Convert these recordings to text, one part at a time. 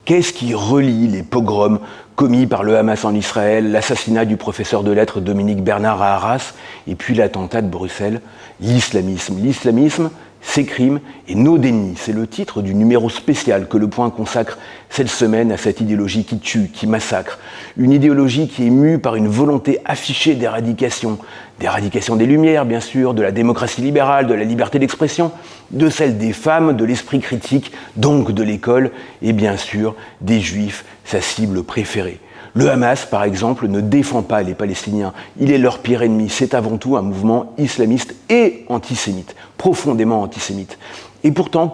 Qu'est-ce qui relie les pogroms commis par le Hamas en Israël, l'assassinat du professeur de lettres Dominique Bernard à Arras, et puis l'attentat de Bruxelles? L'islamisme. L'islamisme, ses crimes et nos dénis. C'est le titre du numéro spécial que Le Point consacre cette semaine à cette idéologie qui tue, qui massacre. Une idéologie qui est mue par une volonté affichée d'éradication. D'éradication des Lumières, bien sûr, de la démocratie libérale, de la liberté d'expression, de celle des femmes, de l'esprit critique, donc de l'école, et bien sûr des Juifs, sa cible préférée. Le Hamas, par exemple, ne défend pas les Palestiniens. Il est leur pire ennemi. C'est avant tout un mouvement islamiste et antisémite, profondément antisémite. Et pourtant,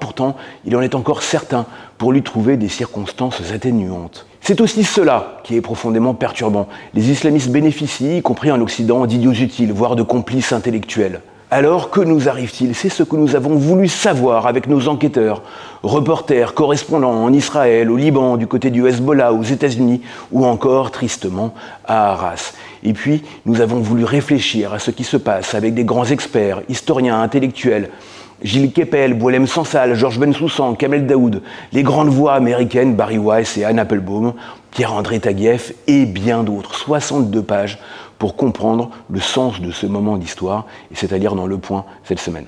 il en est encore certain pour lui trouver des circonstances atténuantes. C'est aussi cela qui est profondément perturbant. Les islamistes bénéficient, y compris en Occident, d'idiots utiles, voire de complices intellectuels. Alors, que nous arrive-t-il? C'est ce que nous avons voulu savoir avec nos enquêteurs, reporters, correspondants en Israël, au Liban, du côté du Hezbollah, aux États-Unis, ou encore, tristement, à Arras. Et puis, nous avons voulu réfléchir à ce qui se passe avec des grands experts, historiens, intellectuels, Gilles Kepel, Boualem Sansal, Georges Bensoussan, Kamel Daoud, les grandes voix américaines Barry Weiss et Anne Applebaum, Pierre-André Taguieff et bien d'autres. 62 pages pour comprendre le sens de ce moment d'histoire, et c'est à lire dans Le Point cette semaine.